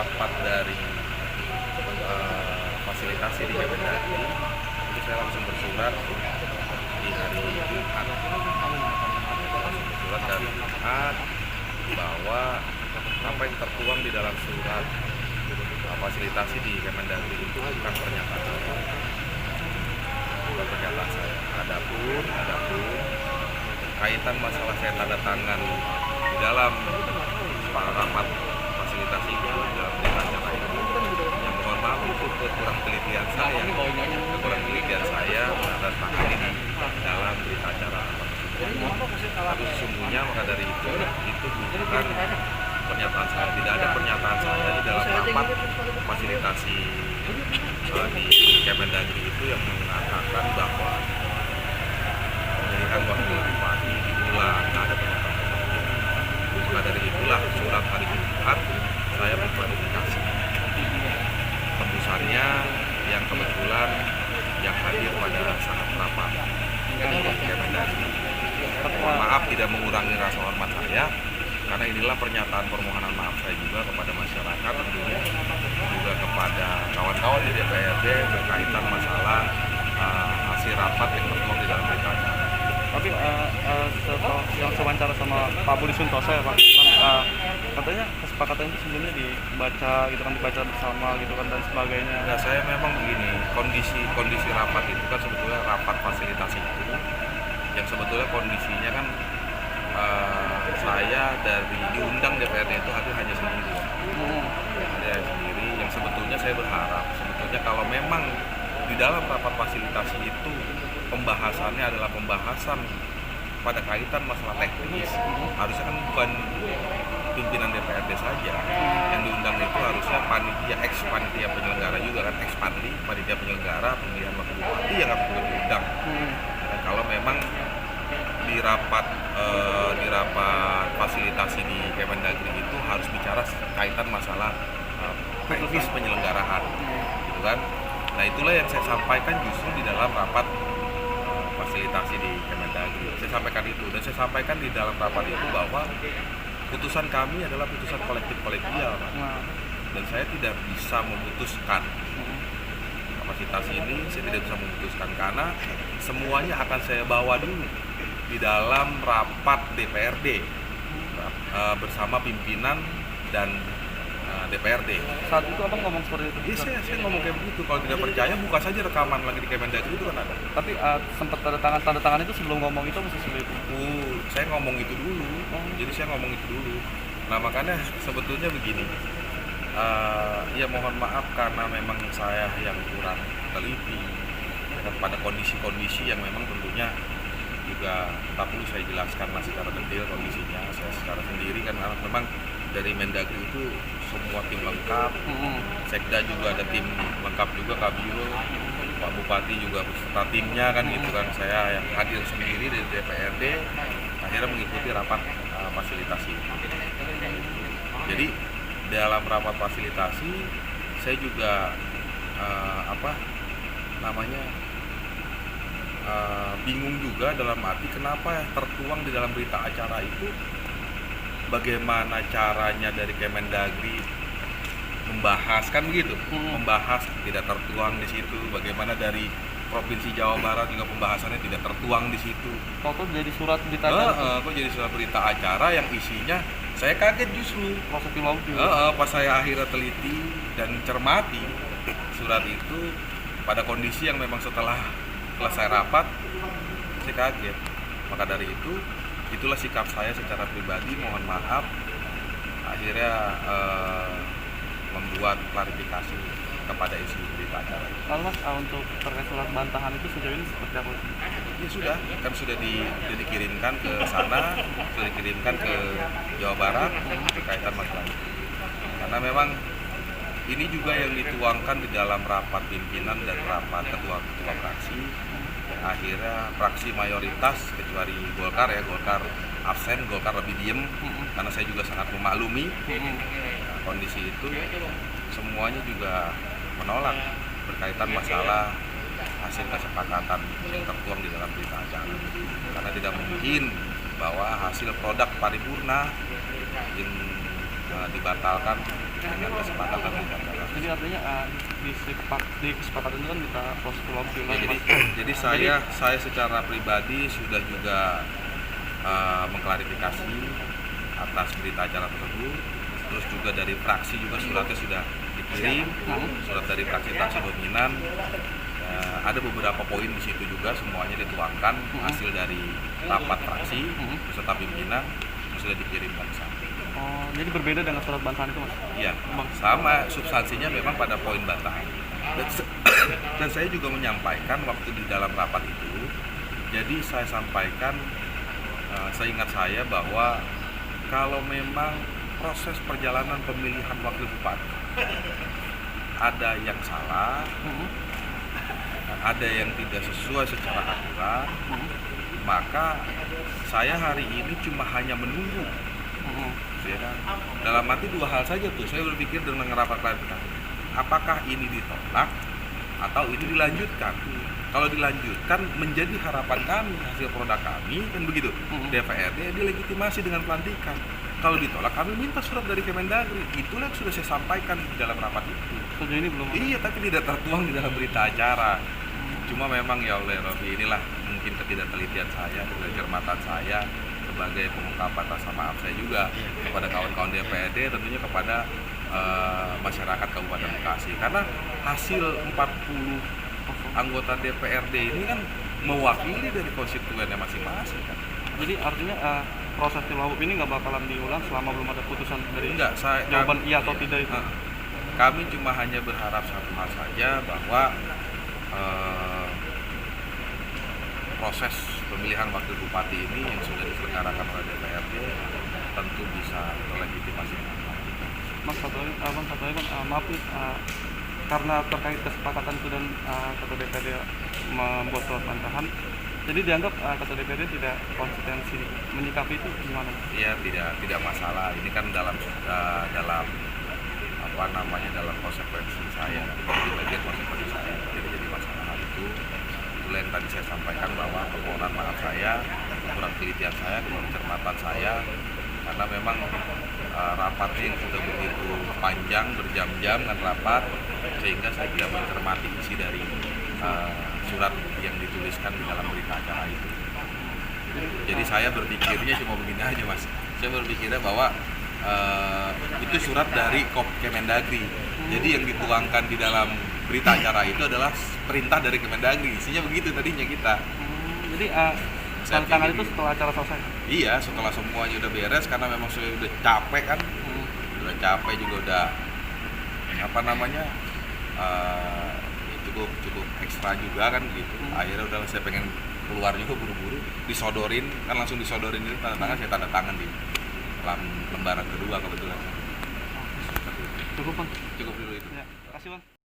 rapat dari fasilitasi di Kemendagri itu saya langsung bersurat di hari Jumat. Langsung bersurat dari Jumat bahwa apa yang tertuang di dalam surat fasilitasi di Kemendagri itu bukan pernyataan saya. Bukan pernyataan saya. Adapun kaitan masalah saya tanda tangan di dalam rapat fasilitasi itu di dalam berita acara itu, yang mohon maaf itu kurang telitian saya menandatangani di dalam berita acara. Tapi sesungguhnya maka dari itu bukan pernyataan saya, tidak ada pernyataan saya di dalam rapat fasilitasi di Kemendagri itu yang mengatakan bahwa pemilihan wakil bupati diulang, tidak ada pernyataan seperti itu. Maka dari itulah surat hari Jumat saya mengklarifikasi tembusannya yang kebetulan yang hadir pada saat rapat Kemendagri. Mohon maaf tidak mengurangi rasa hormat saya, karena inilah pernyataan permohonan maaf saya juga kepada masyarakat, tentunya juga kepada kawan-kawan di DPRD berkaitan masalah hasil rapat yang tertuang di dalam berita acara. Tapi yang sewawancara sama Pak Budi Suntosa ya Pak, katanya kesepakatan itu sebelumnya dibaca gitu kan, dibaca bersama gitu kan dan sebagainya. Nah, saya memang begini, kondisi rapat itu kan sebetulnya rapat fasilitasi itu yang sebetulnya kondisinya kan saya dari diundang DPRD itu hadir hanya sendiri. Hanya sendiri, yang sebetulnya saya berharap sebetulnya kalau memang di dalam rapat fasilitasi itu pembahasannya adalah pembahasan pada kaitan masalah teknis, harusnya kan bukan pimpinan DPRD saja yang diundang, itu harusnya panitia panitia penyelenggara juga kan, panitia penyelenggara pemilihan wakil bupati yang harus juga diundang. Dan kalau memang di rapat fasilitasi di Kemendagri itu harus bicara kaitan masalah teknis penyelenggaraan, gitu kan. Nah, itulah yang saya sampaikan justru di dalam rapat fasilitasi di Kemendagri. Saya sampaikan itu, dan saya sampaikan di dalam rapat itu bahwa putusan kami adalah putusan kolektif-kolegial, Pak. Dan saya tidak bisa memutuskan kapasitas ini, saya tidak bisa memutuskan karena semuanya akan saya bawa dulu di dalam rapat DPRD bersama pimpinan dan DPRD. Saat itu abang ngomong seperti itu? Iya, saya ngomong kayak begitu. Kalau tidak percaya, buka saja rekaman lagi di Kemendagri itu kan ada. Tapi sempat tanda tangan itu sebelum ngomong itu masih sebelum itu? Saya ngomong itu dulu. Jadi saya ngomong itu dulu. Nah, makanya sebetulnya begini. Ya mohon maaf karena memang saya yang kurang teliti dan pada kondisi-kondisi yang memang tentunya juga tak perlu saya jelaskan lah secara detail kondisinya. Saya secara sendiri kan memang dari Mendagri itu semua tim lengkap, Sekda juga ada tim lengkap juga, Kabio, Pak Bupati juga beserta timnya kan gitu kan. Saya yang hadir sendiri dari DPRD akhirnya mengikuti rapat fasilitasi. Jadi dalam rapat fasilitasi saya juga bingung juga dalam arti kenapa tertuang di dalam berita acara itu bagaimana caranya dari Kemendagri membahas kan begitu, membahas tidak tertuang di situ, bagaimana dari Provinsi Jawa Barat juga pembahasannya tidak tertuang di situ. Kok jadi surat berita acara? Kok jadi surat berita acara yang isinya saya kaget justru. Pas saya akhirnya teliti dan cermati surat itu pada kondisi yang memang setelah selesai rapat saya kaget. Maka dari itu itulah sikap saya secara pribadi, mohon maaf akhirnya membuat klarifikasi kepada isi berita acara. Lalu Mas, untuk terkait surat bantahan itu sejauh ini seperti apa? Ya sudah, kan sudah dikirimkan ke sana, sudah dikirimkan ke Jawa Barat berkaitan masalah itu. Karena memang ini juga yang dituangkan di dalam rapat pimpinan dan rapat ketua-ketua fraksi. Akhirnya fraksi mayoritas kecuali Golkar absen, Golkar lebih diem karena saya juga sangat memaklumi kondisi itu. Semuanya juga menolak berkaitan masalah hasil kesepakatan yang tertuang di dalam berita acara, karena tidak mungkin bahwa hasil produk paripurna yang dibatalkan dengan kesepakatan berita acara. Jadi artinya di kesepakatan itu kan kita proses ulang Ya, jadi saya secara pribadi sudah juga mengklarifikasi atas berita acara tersebut. Terus juga dari fraksi juga suratnya sudah dikirim, surat dari fraksi dominan. Ada beberapa poin di situ juga semuanya dituangkan hasil dari rapat fraksi beserta pimpinan sudah dikirimkan ke sana. Oh, jadi berbeda dengan surat bantahan itu, Mas? Iya, sama substansinya memang pada poin bantahan. Dan saya juga menyampaikan waktu di dalam rapat itu, jadi saya sampaikan, seingat saya bahwa kalau memang proses perjalanan pemilihan wakil bupati ada yang salah, ada yang tidak sesuai secara aturan, maka saya hari ini cuma hanya menunggu. Ya kan? Dalam arti dua hal saja tuh, saya berpikir dengan rapat klarifikasi, apakah ini ditolak atau ini dilanjutkan. Kalau dilanjutkan menjadi harapan kami, hasil produk kami kan begitu. DPRD dilegitimasi dengan pelantikan. Kalau ditolak kami minta surat dari Kemendagri. Itulah yang sudah saya sampaikan di dalam rapat itu. Sejauh ini belum. Iya, tapi tidak tertuang di dalam berita acara. Cuma memang ya oleh Rofi, inilah mungkin ketidaktelitian saya, ketidakcermatan saya sebagai pengungkapan rasa maaf saya juga kepada kawan-kawan DPRD, tentunya kepada masyarakat Kabupaten Bekasi. Karena hasil 40 anggota DPRD ini kan mewakili dari konstituennya masing-masing kan. Jadi artinya proses Pilwagub ini nggak bakalan diulang selama belum ada putusan dari jawaban iya atau tidak itu? Kami cuma hanya berharap satu hal saja, bahwa proses pemilihan wakil bupati ini yang sudah diselenggarakan oleh DPRD tentu bisa terlegitimasi. Mas, satu lagi, maaf nih, karena terkait kesepakatan itu dan ketua DPRD membuat surat bantahan, jadi dianggap ketua DPRD tidak konsistensi menyikapi itu gimana? Iya, tidak masalah. Ini kan dalam dalam konsekuensi saya, di bagian konsekuensi saya, tidak jadi masalah hal itu. Itulah yang tadi saya sampaikan, bahwa permohonan maaf saya, kurang telitian saya, kurang cermatan saya, karena memang rapatnya yang sudah begitu panjang, berjam-jam kan rapat, sehingga saya tidak mencermati isi dari surat yang dituliskan di dalam berita acara itu. Jadi saya berpikirnya cuma begini aja, Mas. Saya berpikirnya bahwa itu surat dari Kemendagri. Jadi yang dituangkan di dalam berita acara itu adalah perintah dari Kemendagri. Isinya begitu tadinya kita. Jadi tantangan itu setelah acara selesai? Iya, setelah semuanya udah beres, karena memang sudah capek kan. Udah capek juga, udah cukup ekstra juga kan gitu. Akhirnya udah saya pengen keluar juga buru-buru, disodorin kan, langsung disodorin itu tanda tangan, saya tanda tangan di dalam lembaran kedua kebetulan. Cukup, Bang. Cukup dulu itu. Ya, kasih, Bang.